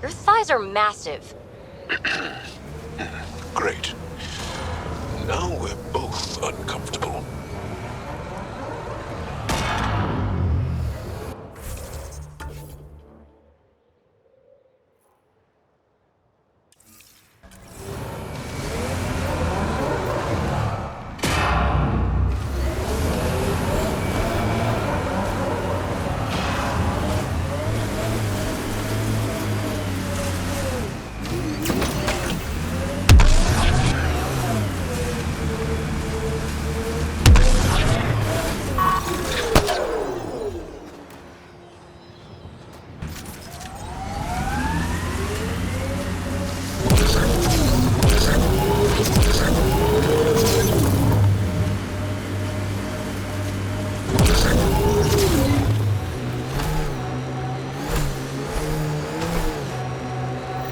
Your thighs are massive. Great. Now we're both uncomfortable.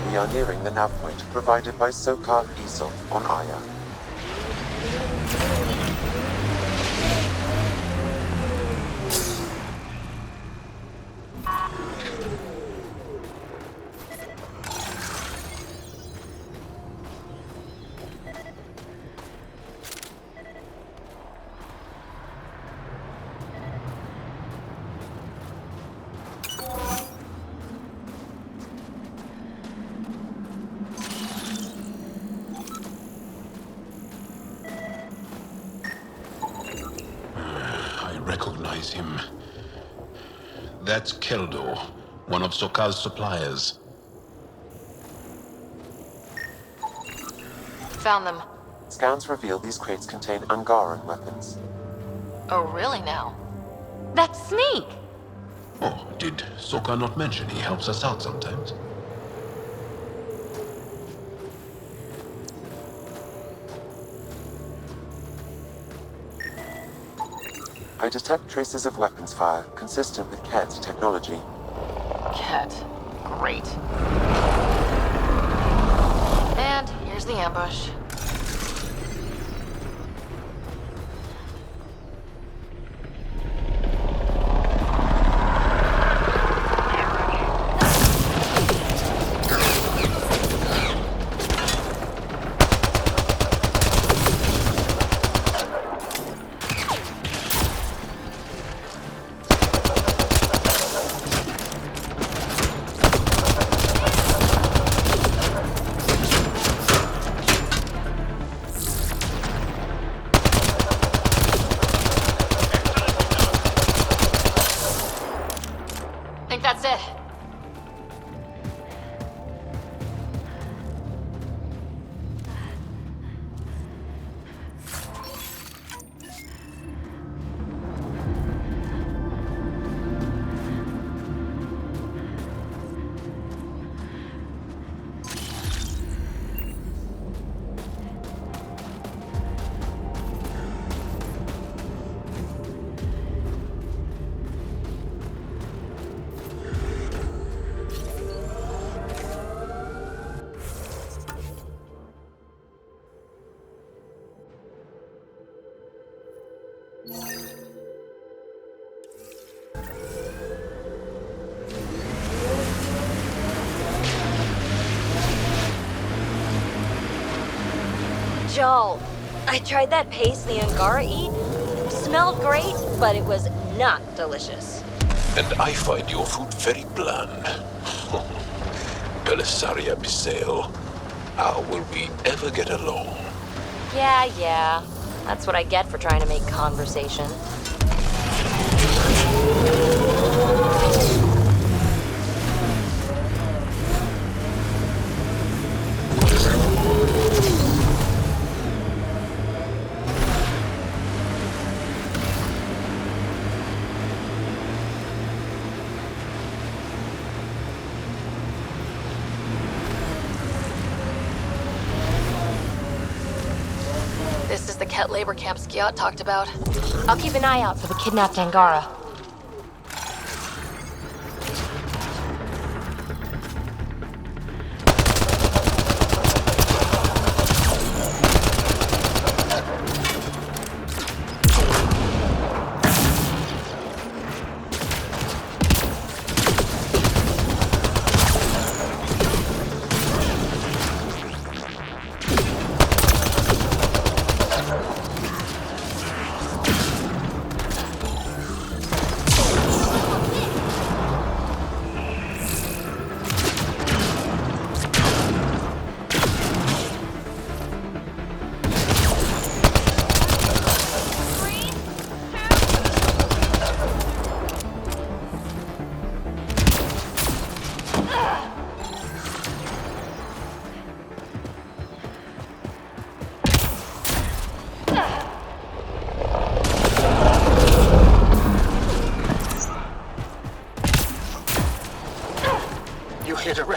We are nearing the nav point provided by Sokar Esel on Aya. I recognize him. That's Keldo, one of Sokal's suppliers. Found them. Scans reveal these crates contain Angaran weapons. Oh, really now? That's Snake! Oh, did Sokal not mention he helps us out sometimes? I detect traces of weapons fire consistent with Ket's technology. Ket. Great. And here's the ambush. Think that's it. Joel, I tried that paste the Angara eat. Smelled great, but it was not delicious. And I find your food very bland. Belisaria Bisail, how will we ever get along? Yeah. That's what I get for trying to make conversation. This is the Ket labor camp Skiot talked about. I'll keep an eye out for the kidnapped Angara.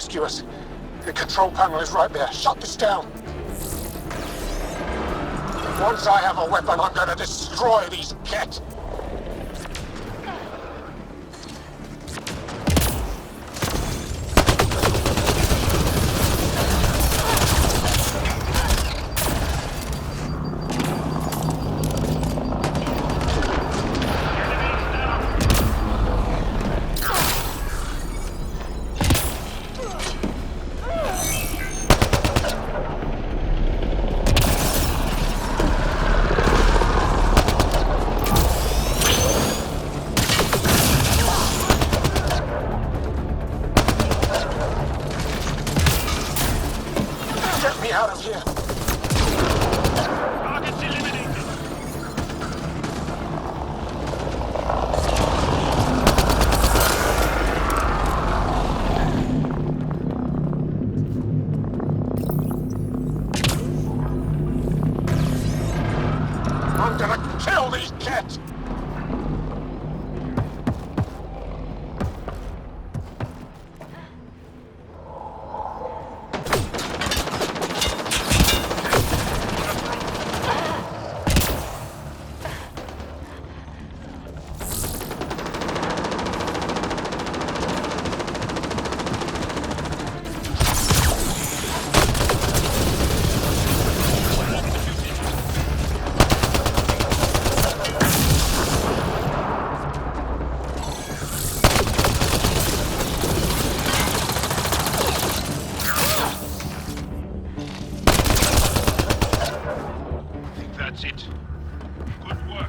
rescue us. The control panel is right there. Shut this down. Once I have a weapon, I'm gonna destroy these Kett. Get me out of here! Targets eliminated. I'm gonna kill these Kett! That's it. Good work.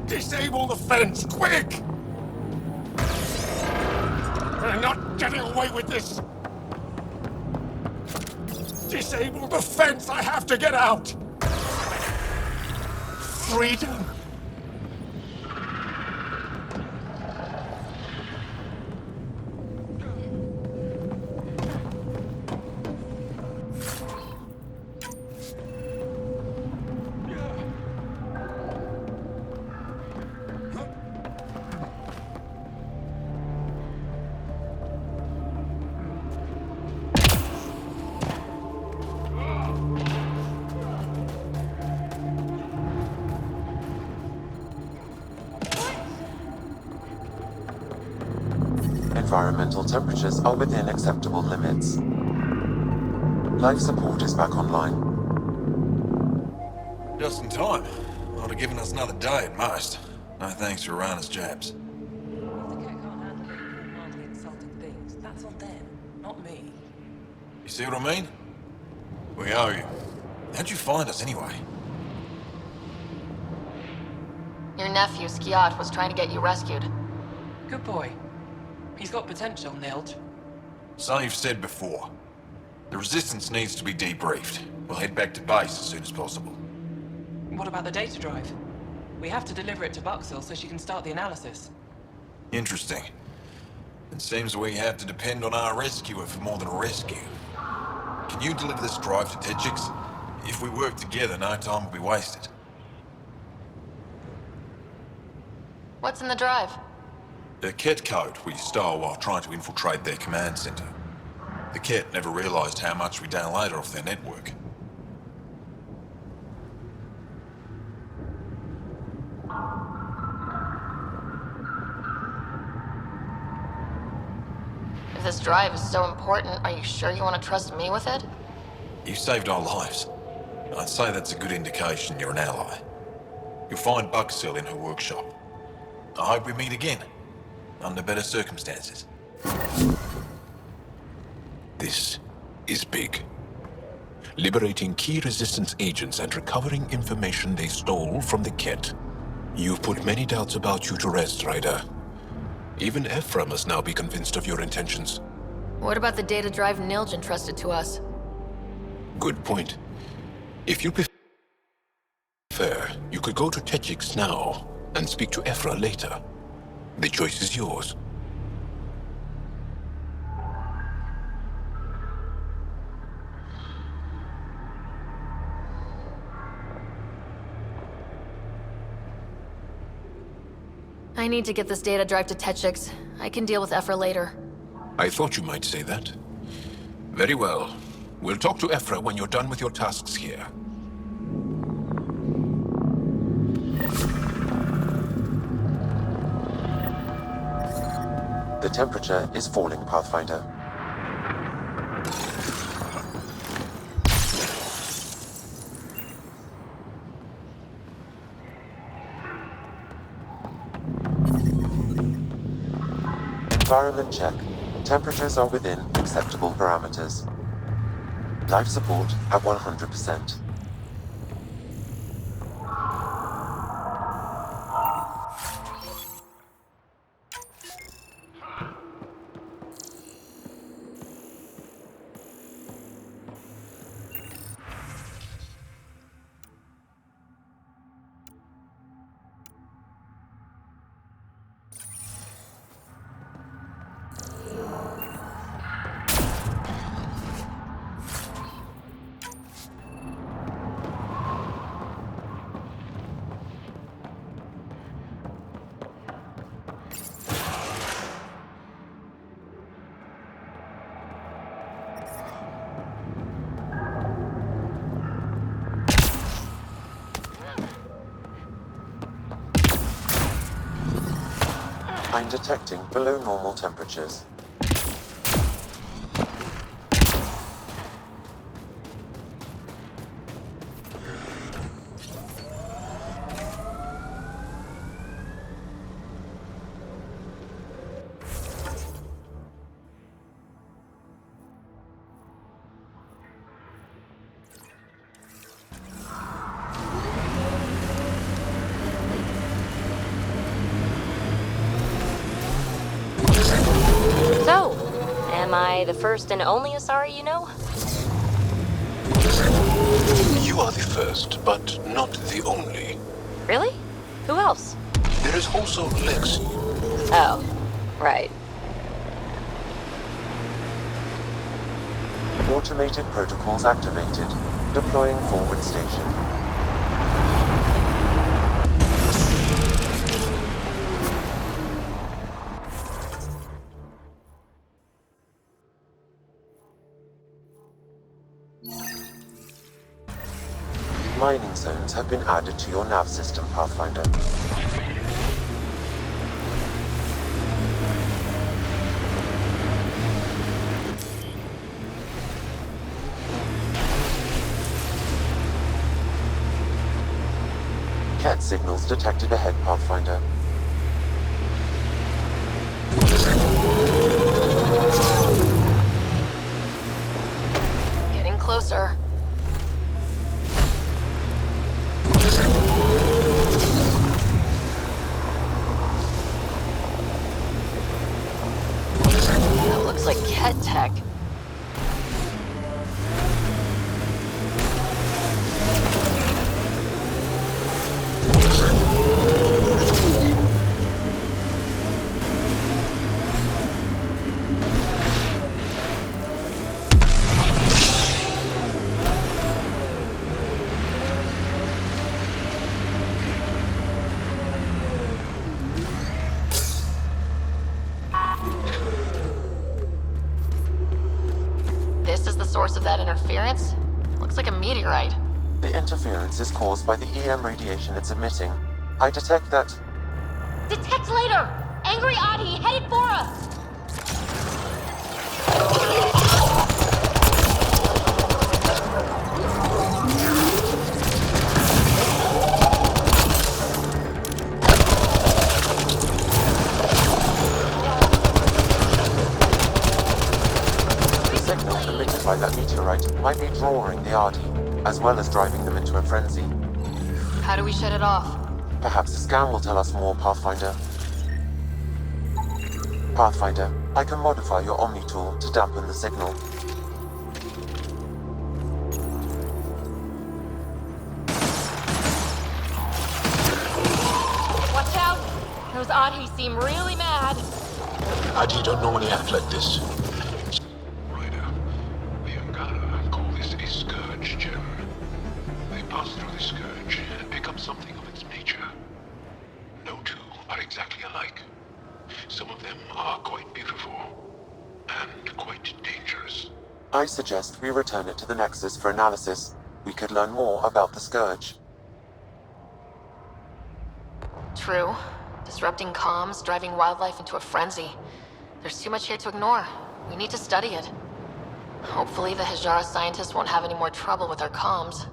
Disable the fence, quick! We're not getting away with this! Disable the fence! I have to get out! Freedom! Environmental temperatures are within acceptable limits. Life support is back online. Just in time. Would have given us another day at most. No thanks for Rana's jabs. If the Kett can't handle it, mildly insulting things, that's on them, not me. You see what I mean? We owe you. How'd you find us anyway? Your nephew, Skiat, was trying to get you rescued. Good boy. He's got potential, Nilge. So you've said before. The Resistance needs to be debriefed. We'll head back to base as soon as possible. What about the data drive? We have to deliver it to Buxel so she can start the analysis. Interesting. It seems we have to depend on our rescuer for more than a rescue. Can you deliver this drive to Techix? If we work together, no time will be wasted. What's in the drive? The Kett code we stole while trying to infiltrate their command center. The Kett never realized how much we downloaded off their network. If this drive is so important, are you sure you want to trust me with it? You saved our lives. I'd say that's a good indication you're an ally. You'll find Buxel in her workshop. I hope we meet again, under better circumstances. This is big. Liberating key Resistance agents and recovering information they stole from the Kett. You've put many doubts about you to rest, Ryder. Even Ephra must now be convinced of your intentions. What about the data drive Nilge entrusted to us? Good point. If you prefer, you could go to Techix now and speak to Ephra later. The choice is yours. I need to get this data drive to Techix. I can deal with Ephra later. I thought you might say that. Very well. We'll talk to Ephra when you're done with your tasks here. The temperature is falling, Pathfinder. Environment check. Temperatures are within acceptable parameters. Life support at 100%. I'm detecting below normal temperatures. So, am I the first and only Asari you know? You are the first, but not the only. Really? Who else? There is also Lexi. Oh, right. Automated protocols activated. Deploying forward station. Mining zones have been added to your nav system, Pathfinder. Cat signals detected ahead, Pathfinder. Getting closer. That looks like Ket tech. This is the source of that interference? Looks like a meteorite. The interference is caused by the EM radiation it's emitting. I detect that. Detect later! Angry Adi headed for us! The signal emitted by that meteorite might be drawing the Ardi, as well as driving them into a frenzy. How do we shut it off? Perhaps the scan will tell us more, Pathfinder. Pathfinder, I can modify your Omni tool to dampen the signal. Watch out! Those Adi seem really mad. Adi don't normally act like this. Ryder, the Angara call this a scourge gem. They pass through the scourge and pick up something of its nature. No two are exact. exactly alike. Some of them are quite beautiful, and quite dangerous. I suggest we return it to the Nexus for analysis. We could learn more about the Scourge. True. Disrupting comms, driving wildlife into a frenzy. There's too much here to ignore. We need to study it. Hopefully the Hijara scientists won't have any more trouble with our comms.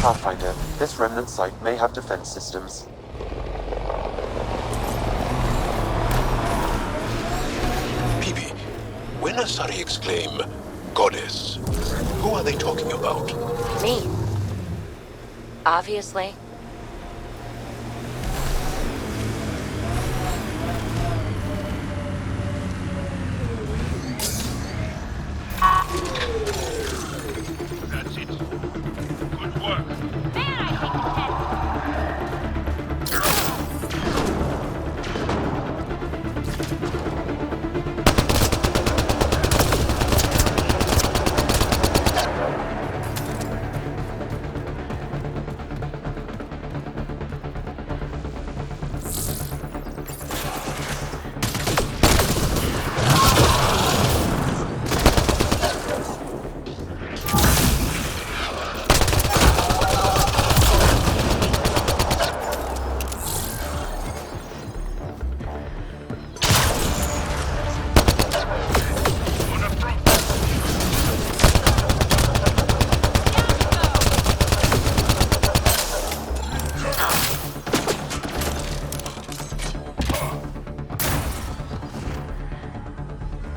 Pathfinder, this remnant site may have defense systems. Peepee, when Asari exclaim, Goddess, who are they talking about? Me. Obviously. That's it. Good work.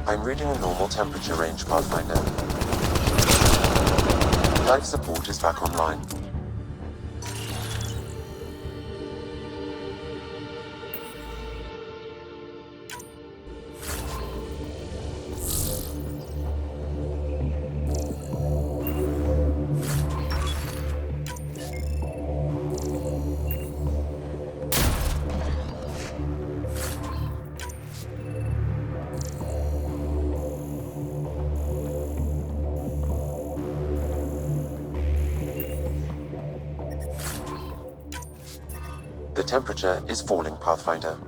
I'm reading a normal temperature range, Pathfinder. Life support is back online. The temperature is falling, Pathfinder.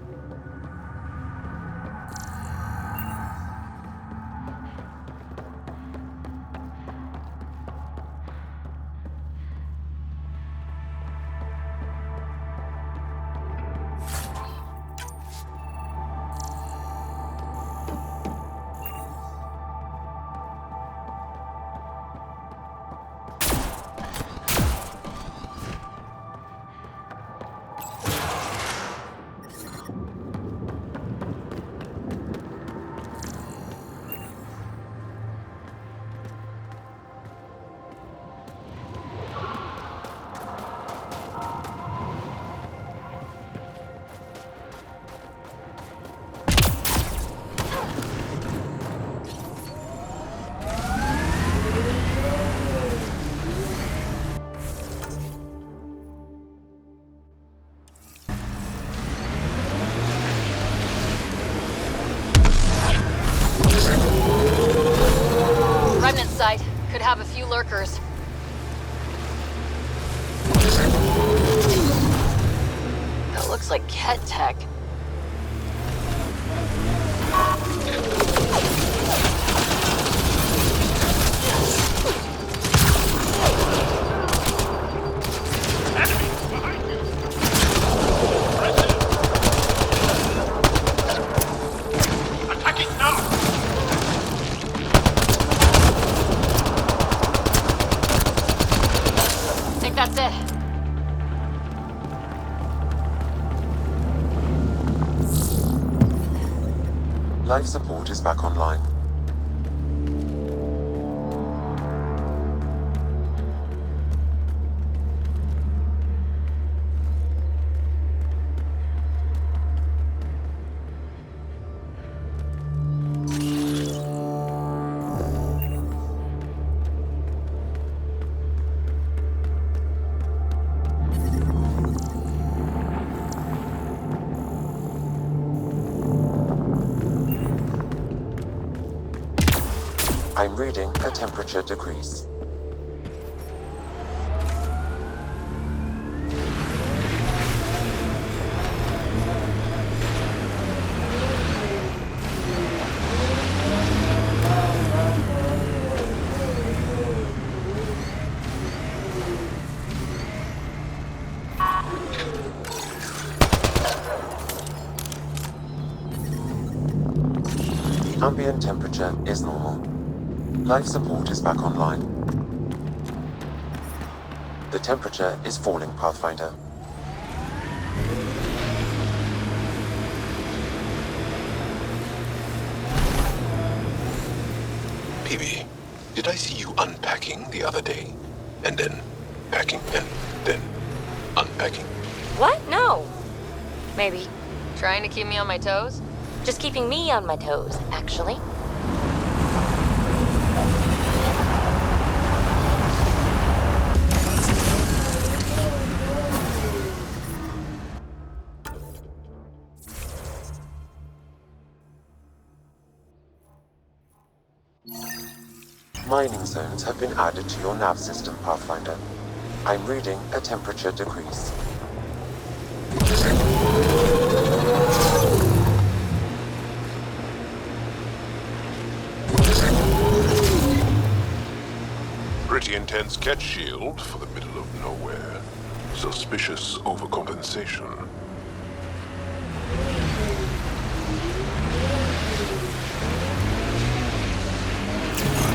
Remnant site. Could have a few lurkers. That looks like Ket tech. Attacking now! I think that's it. Life support is back online. I'm reading a temperature decrease. Ambient temperature is normal. Life support is back online. The temperature is falling, Pathfinder. PB, did I see you unpacking the other day? And then packing and then unpacking? What? No. Maybe. Trying to keep me on my toes? Just keeping me on my toes, actually. Mining zones have been added to your nav system, Pathfinder. I'm reading a temperature decrease. Pretty intense cat shield for the middle of nowhere. Suspicious overcompensation.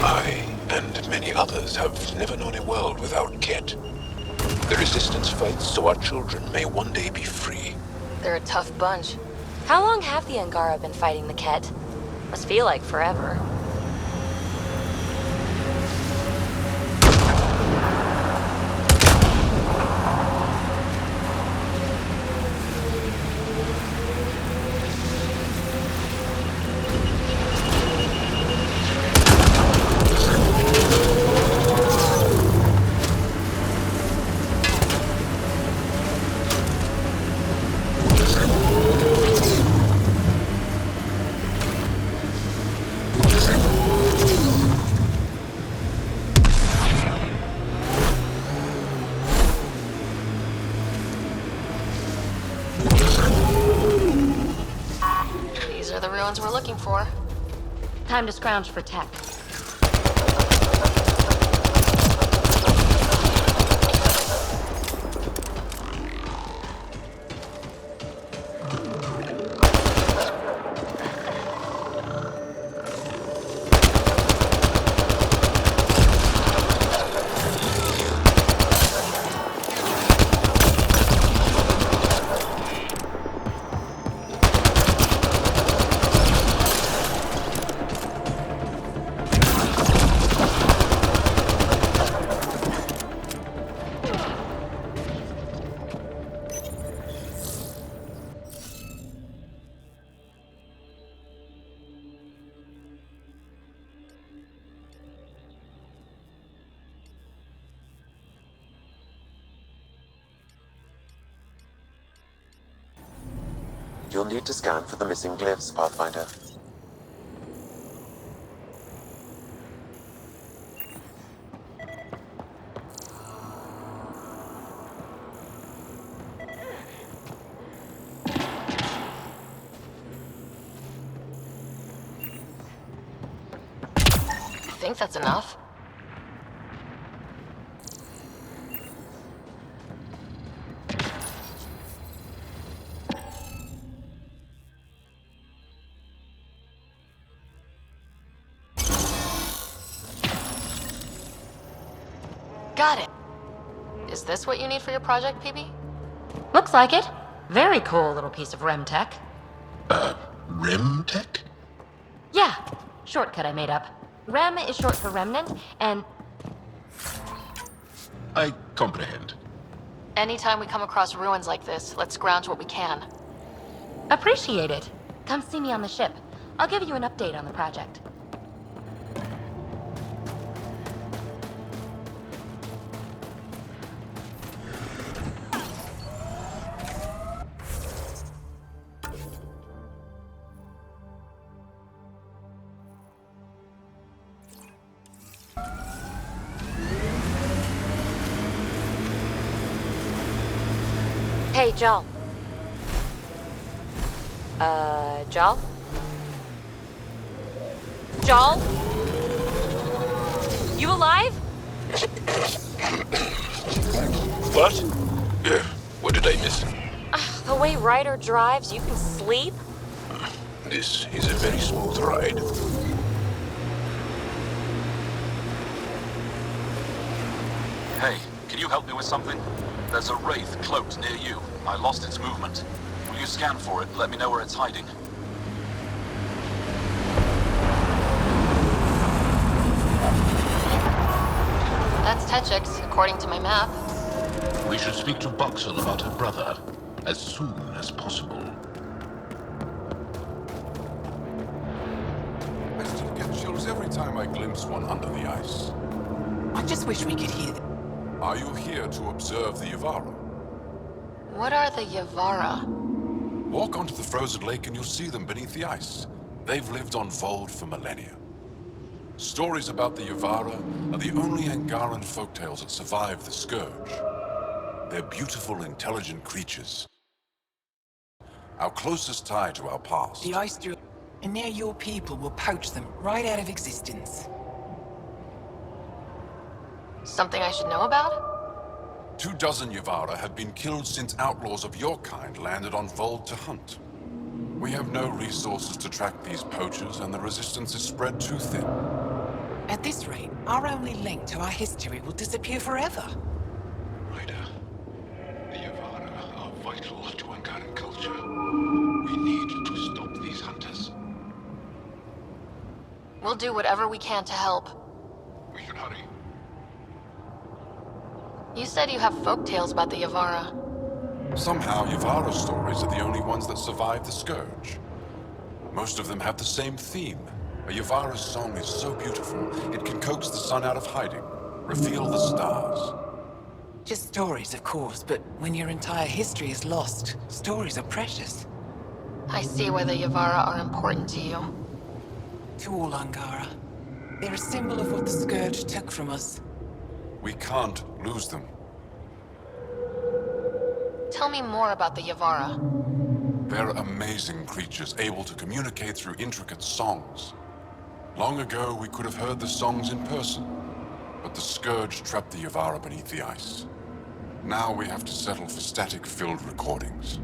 I and many others have never known a world without Ket. The Resistance fights so our children may one day be free. They're a tough bunch. How long have the Angara been fighting the Ket? Must feel like forever. looking for? Time to scrounge for tech. You'll need to scan for the missing glyphs, Pathfinder. I think that's enough. Got it. Is this what you need for your project, PB? Looks like it. Very cool little piece of REM tech. REM tech? Yeah, shortcut I made up. REM is short for remnant, and I comprehend. Anytime we come across ruins like this, let's scrounge what we can. appreciate it. Come see me on the ship. I'll give you an update on the project. Hey, Joel. Joel? Joel? You alive? What? What did I miss? The way Ryder drives, you can sleep? This is a very smooth ride. Hey, can you help me with something? There's a wraith cloaked near you. I lost its movement. Will you scan for it and let me know where it's hiding? That's Techix, according to my map. We should speak to Boxel about her brother as soon as possible. I still get chills every time I glimpse one under the ice. I just wish we could hear them. Are you here to observe the Yavara? What are the Yavara? Walk onto the frozen lake and you'll see them beneath the ice. They've lived on Vold for millennia. Stories about the Yavara are the only Angaran folktales that survive the Scourge. They're beautiful, intelligent creatures. Our closest tie to our past. The ice drill, and now your people will poach them right out of existence. Something I should know about? 24 Yavara have been killed since outlaws of your kind landed on Vold to hunt. We have no resources to track these poachers, and the resistance is spread too thin. At this rate, our only link to our history will disappear forever. Ryder, the Yavara are vital to Angaran culture. We need to stop these hunters. We'll do whatever we can to help. We should hurry. You said you have folktales about the Yavara. Somehow, Yavara stories are the only ones that survive the Scourge. Most of them have the same theme. A Yavara's song is so beautiful, it can coax the sun out of hiding, reveal the stars. Just stories, of course, but when your entire history is lost, stories are precious. I see why the Yavara are important to you. To all Angara. They're a symbol of what the Scourge took from us. We can't lose them. Tell me more about the Yavara. They're amazing creatures, able to communicate through intricate songs. Long ago, we could have heard the songs in person, but the Scourge trapped the Yavara beneath the ice. Now we have to settle for static-filled recordings.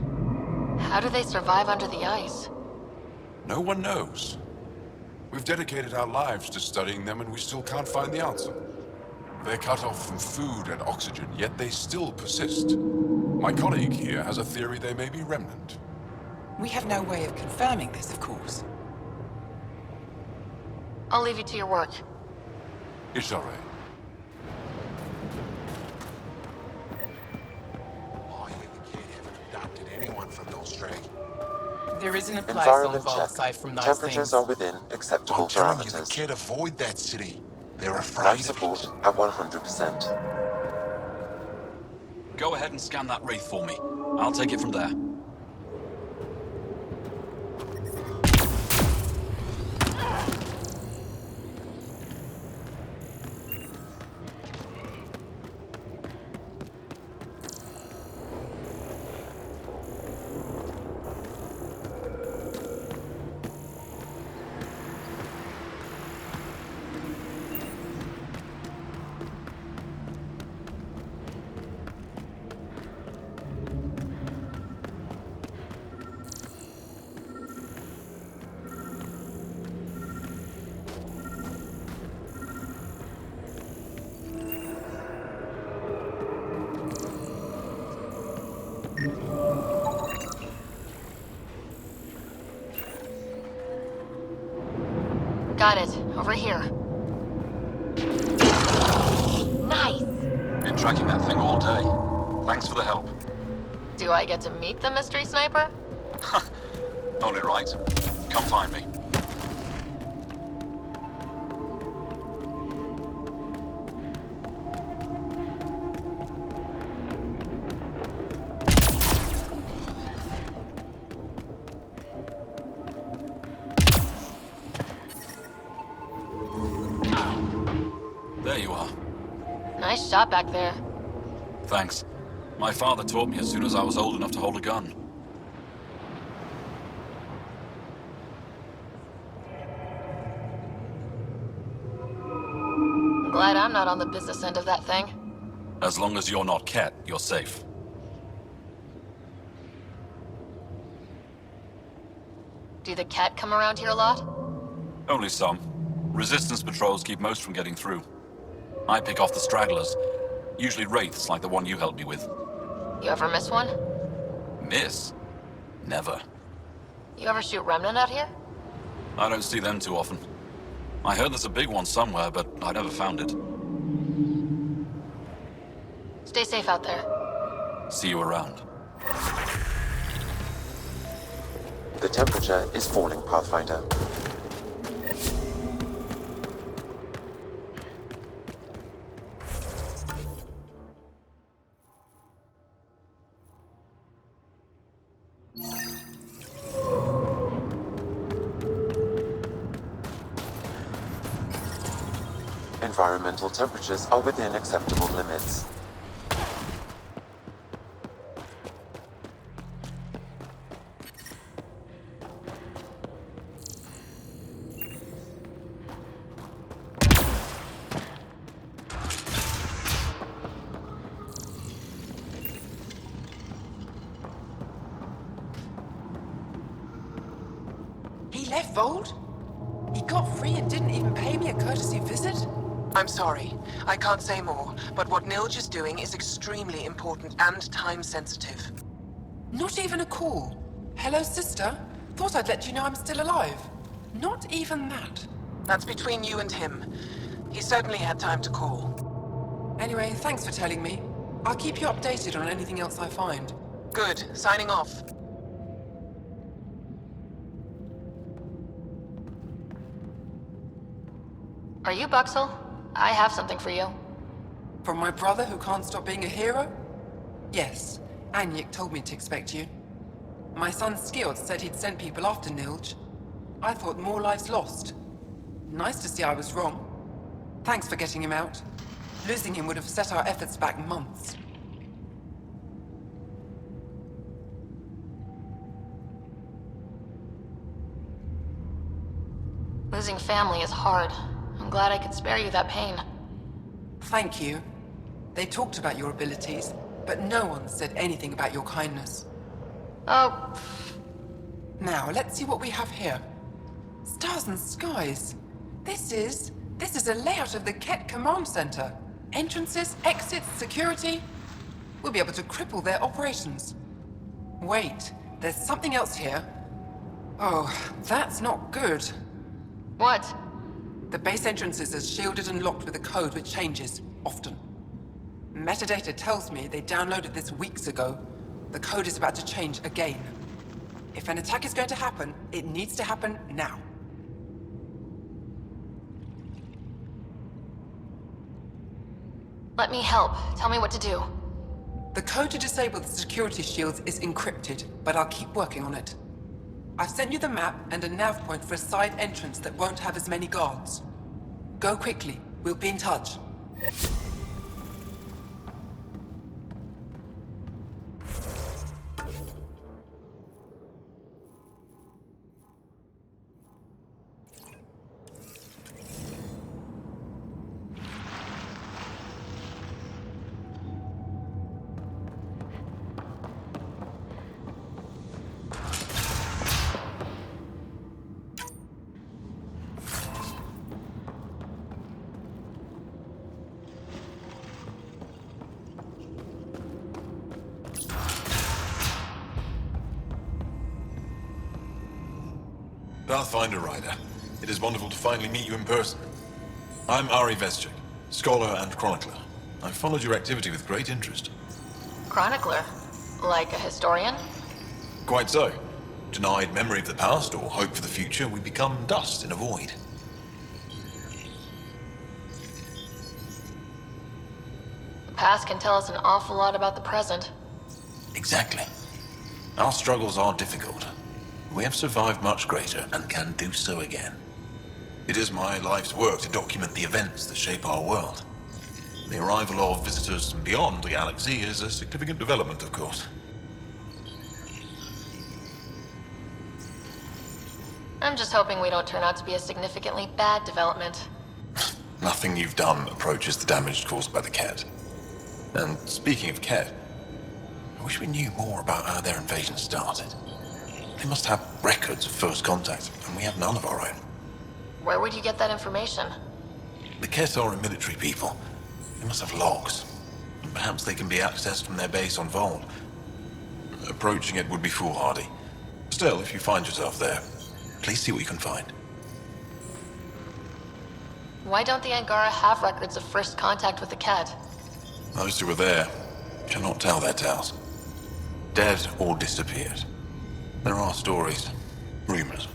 How do they survive under the ice? No one knows. We've dedicated our lives to studying them, and we still can't find the answer. They're cut off from food and oxygen, yet they still persist. My colleague here has a theory they may be remnant. We have no way of confirming this, of course. I'll leave you to your work. Ishare. Oh, you can't have adopted anyone from Nostra. There isn't a place on Environment Vault check. aside from those Temperatures things. are within acceptable I'm telling you, the parameters. kid avoid that city. They're Life afraid of support it. at 100%. Go ahead and scan that wraith for me. I'll take it from there. Got it. Over here. Nice! Been tracking that thing all day. Thanks for the help. Do I get to meet the mystery sniper? Only right. Come find me. There you are. Nice shot back there. Thanks. My father taught me as soon as I was old enough to hold a gun. Glad I'm not on the business end of that thing. As long as you're not Ket, you're safe. Do the cat come around here a lot? Only some. Resistance patrols keep most from getting through. I pick off the stragglers. Usually wraiths like the one you helped me with. You ever miss one? Miss? Never. You ever shoot Remnant out here? I don't see them too often. I heard there's a big one somewhere, but I never found it. Stay safe out there. See you around. The temperature is falling, Pathfinder. Environmental temperatures are within acceptable limits. He left Vold? He got free and didn't even pay me a courtesy visit? I'm sorry. I can't say more, but what Nilge is doing is extremely important and time-sensitive. Not even a call. Hello, sister. Thought I'd let you know I'm still alive. Not even that. That's between you and him. He certainly had time to call. Anyway, thanks for telling me. I'll keep you updated on anything else I find. Good. Signing off. Are you Buxel? I have something for you. From my brother who can't stop being a hero? Yes, Anyik told me to expect you. My son Skjord said he'd sent people after Nilge. I thought more lives lost. Nice to see I was wrong. Thanks for getting him out. Losing him would have set our efforts back months. Losing family is hard. I'm glad I could spare you that pain. Thank you. They talked about your abilities, but no one said anything about your kindness. Oh, Now, let's see what we have here. Stars and skies. This is a layout of the Ket Command Center. Entrances, exits, security. We'll be able to cripple their operations. Wait, there's something else here. Oh, that's not good. what? The base entrances are shielded and locked with a code which changes, often. Metadata tells me they downloaded this weeks ago. The code is about to change again. If an attack is going to happen, it needs to happen now. Let me help. Tell me what to do. The code to disable the security shields is encrypted, but I'll keep working on it. I've sent you the map and a nav point for a side entrance that won't have as many guards. Go quickly. We'll be in touch. Pathfinder Ryder, it is wonderful to finally meet you in person. I'm Ari Vestchik, scholar and chronicler. I've followed your activity with great interest. Chronicler? Like a historian? Quite so. Denied memory of the past or hope for the future, we become dust in a void. The past can tell us an awful lot about the present. Exactly. Our struggles are difficult. We have survived much greater and can do so again. It is my life's work to document the events that shape our world. The arrival of visitors from beyond the galaxy is a significant development, of course. I'm just hoping we don't turn out to be a significantly bad development. Nothing you've done approaches the damage caused by the Ket. And speaking of Ket, I wish we knew more about how their invasion started. They must have records of first contact, and we have none of our own. Where would you get that information? The Ket are a military people. They must have logs. And perhaps they can be accessed from their base on Vold. Approaching it would be foolhardy. Still, if you find yourself there, please see what you can find. Why don't the Angara have records of first contact with the Ket? Those who were there cannot tell their tales. Dead or disappeared. There are stories, rumors.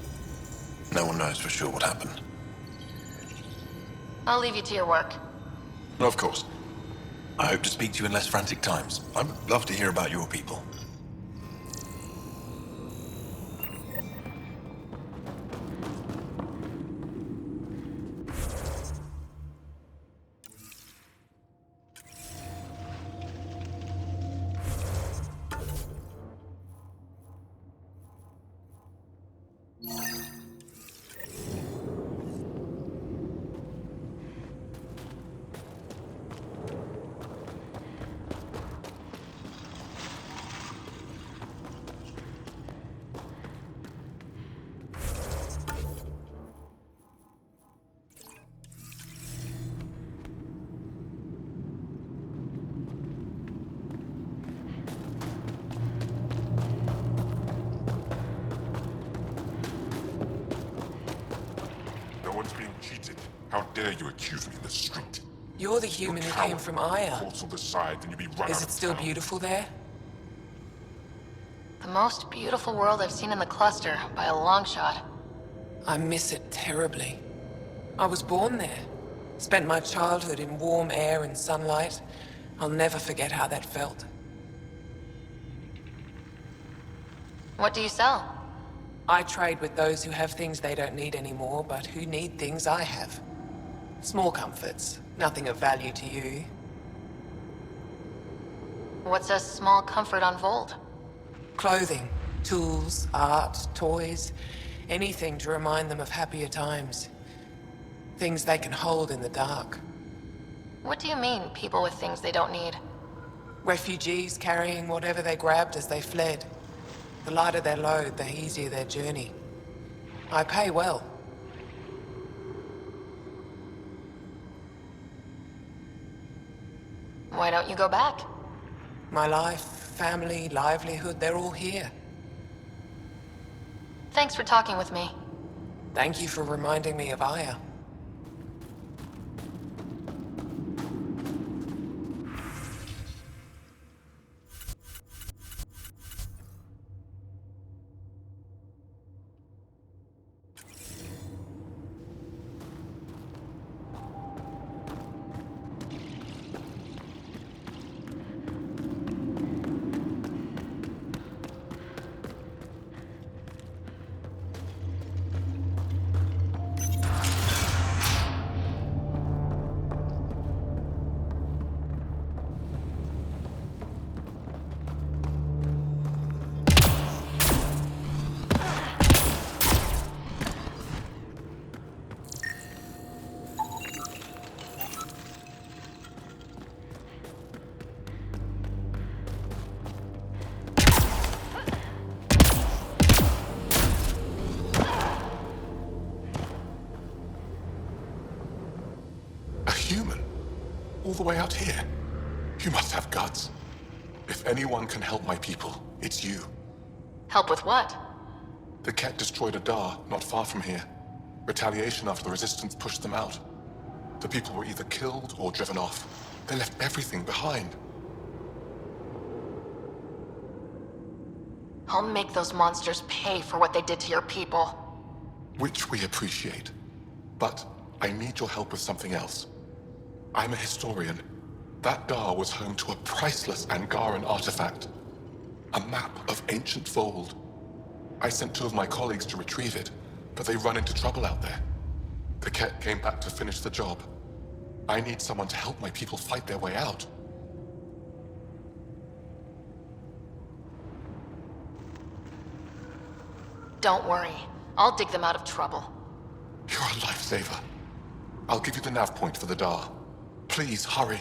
No one knows for sure what happened. I'll leave you to your work. Of course. I hope to speak to you in less frantic times. I would love to hear about your people. How dare you accuse me in the street? You're the human who came from Aya. Courts on the side, and you be run Is out it of still town. beautiful there? The most beautiful world I've seen in the cluster, by a long shot. I miss it terribly. I was born there. Spent my childhood in warm air and sunlight. I'll never forget how that felt. What do you sell? I trade with those who have things they don't need anymore, but who need things I have. Small comforts, nothing of value to you. What's a small comfort on Vold? Clothing, tools, art, toys, anything to remind them of happier times. Things they can hold in the dark. What do you mean, people with things they don't need? Refugees carrying whatever they grabbed as they fled. The lighter their load, the easier their journey. I pay well. Why don't you go back? My life, family, livelihood, they're all here. Thanks for talking with me. Thank you for reminding me of Aya. A human? All the way out here? You must have guts. If anyone can help my people, it's you. Help with what? The Ket destroyed a Dar not far from here. Retaliation after the Resistance pushed them out. The people were either killed or driven off. They left everything behind. I'll make those monsters pay for what they did to your people. Which we appreciate. But I need your help with something else. I'm a historian. That Dar was home to a priceless Angaran artifact. A map of ancient Vold. I sent 2 of my colleagues to retrieve it, but they run into trouble out there. The Ket came back to finish the job. I need someone to help my people fight their way out. Don't worry. I'll dig them out of trouble. You're a lifesaver. I'll give you the nav point for the Dar. Please, hurry.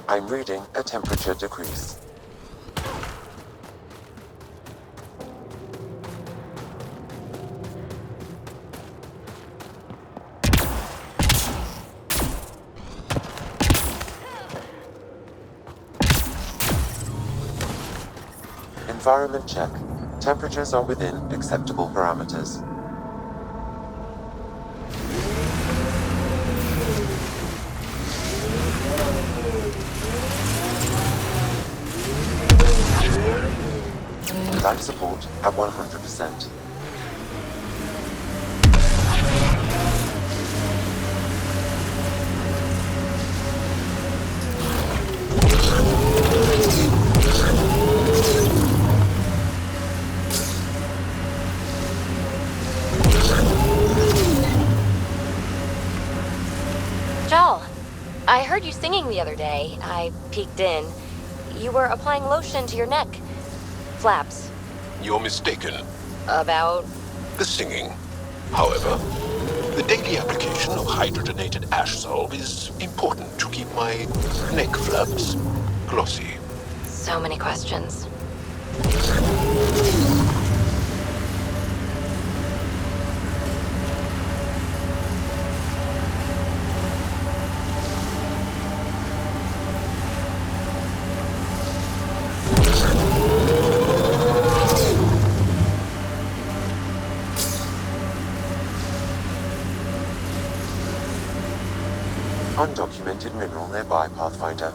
I'm reading a temperature decrease. Environment check. Temperatures are within acceptable parameters. Life support at 100%. Jal, I heard you singing the other day. I peeked in. You were applying lotion to your neck. Flaps. You're mistaken. About? The singing. However, the daily application of hydrogenated ash salve is important to keep my neck flaps glossy. So many questions. Undocumented mineral nearby, Pathfinder.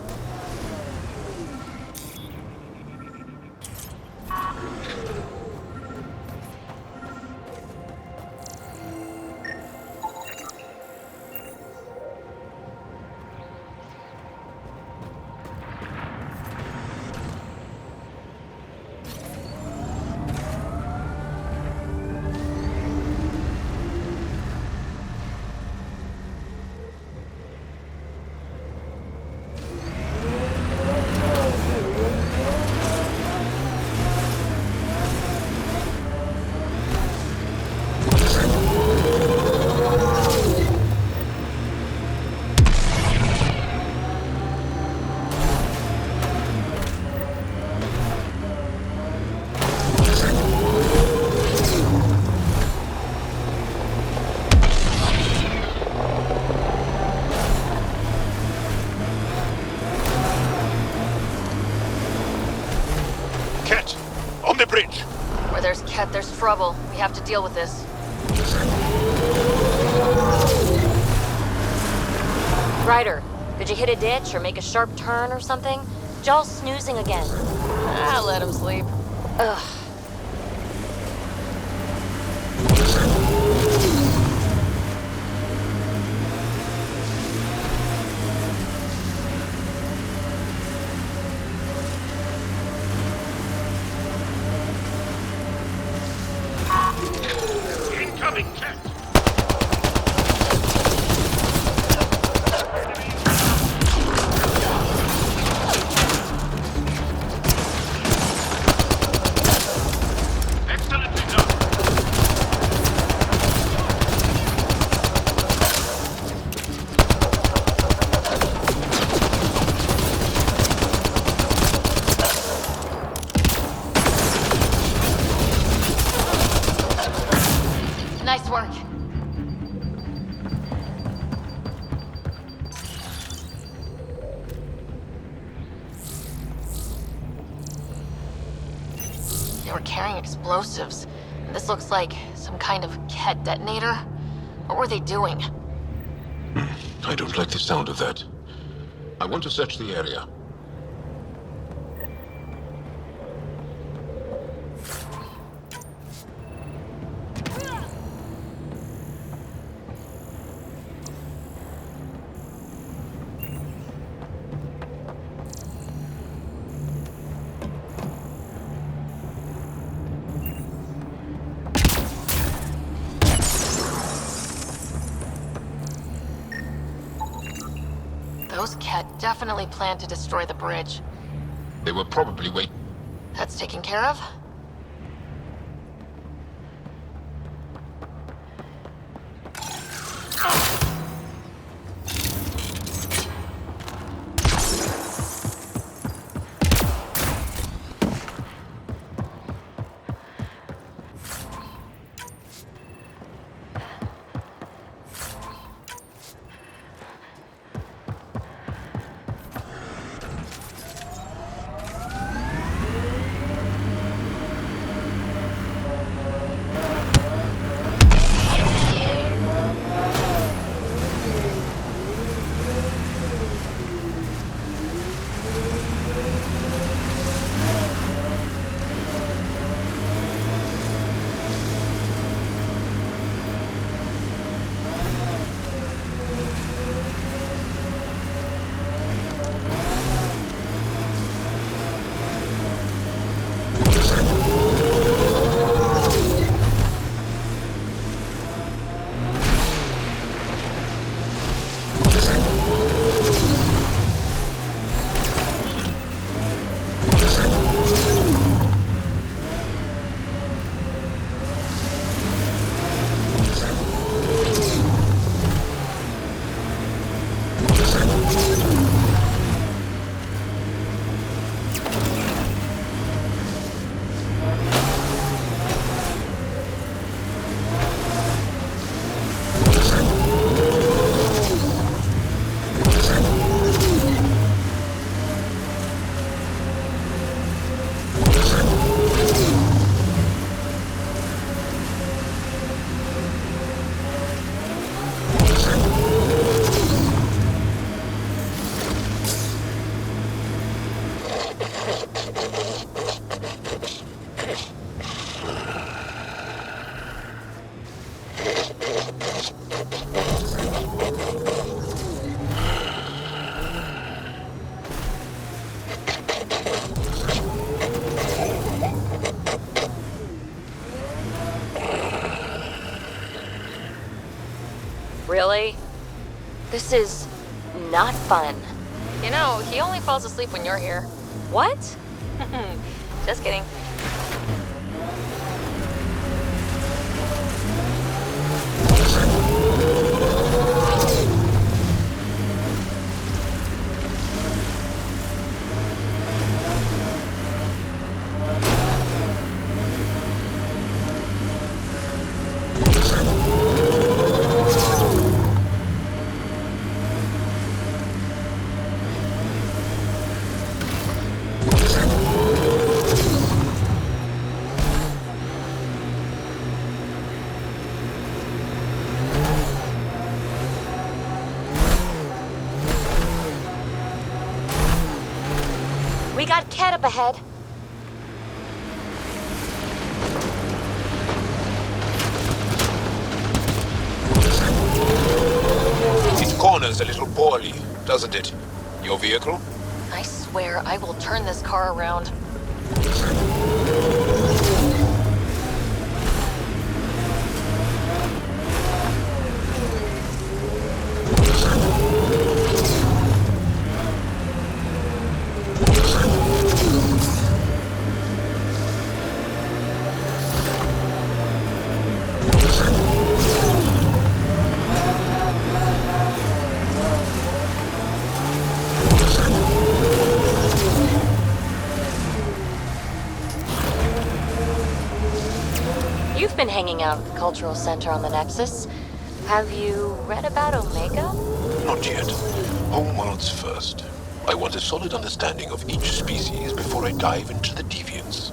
Ket, there's trouble. We have to deal with this. Ryder, did you hit a ditch or make a sharp turn or something? Jaw's snoozing again. Ah, let him sleep. Ugh. Incoming Ket! Excellently done! Nice work. They were carrying explosives. This looks like some kind of Ket detonator. What were they doing? I don't like the sound of that. I want to search the area. Those Ket definitely planned to destroy the bridge. They were probably waiting. That's taken care of? Really? This is not fun. You know, he only falls asleep when you're here. What? Just kidding. We got Ket up ahead. It corners a little poorly, doesn't it? Your vehicle? I swear I will turn this car around. You've been hanging out at the Cultural Center on the Nexus. Have you read about Omega? Not yet. Homeworlds first. I want a solid understanding of each species before I dive into the deviants.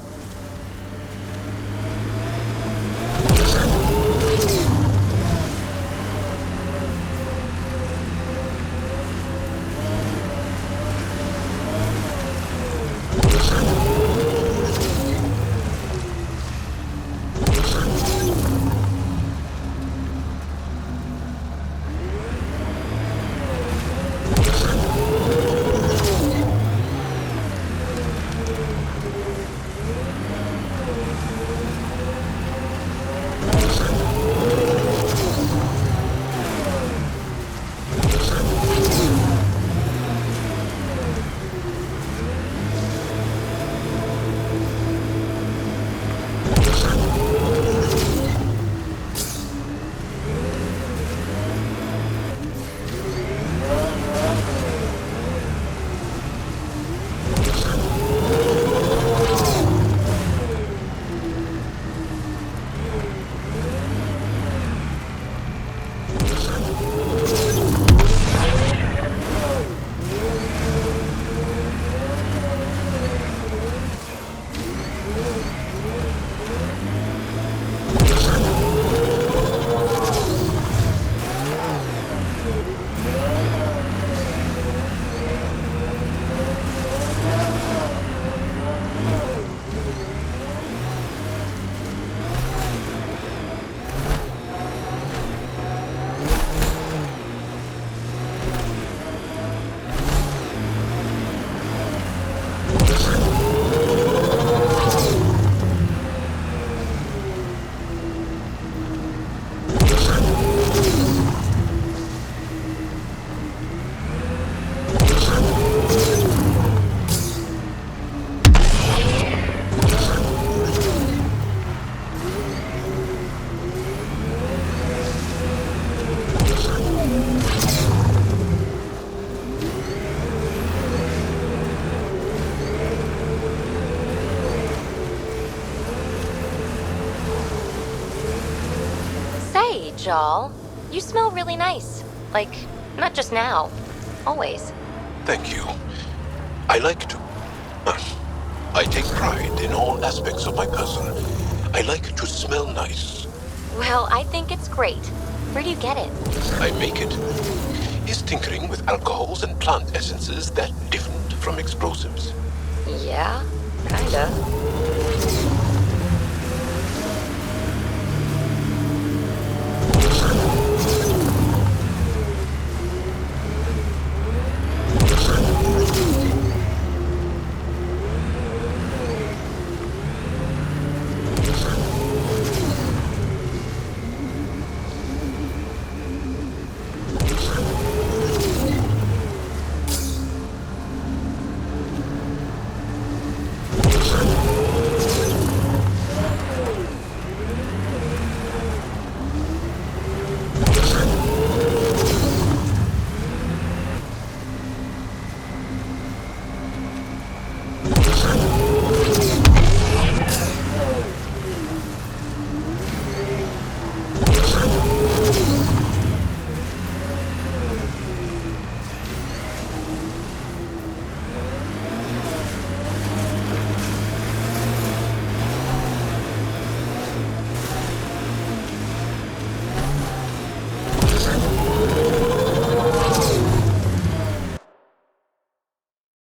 Jaal, you smell really nice. Like, not just now. Always. Thank you. I like to... I take pride in all aspects of my person. I like to smell nice. Well, I think it's great. Where do you get it? I make it. Is tinkering with alcohols and plant essences that different from explosives? Yeah, kinda.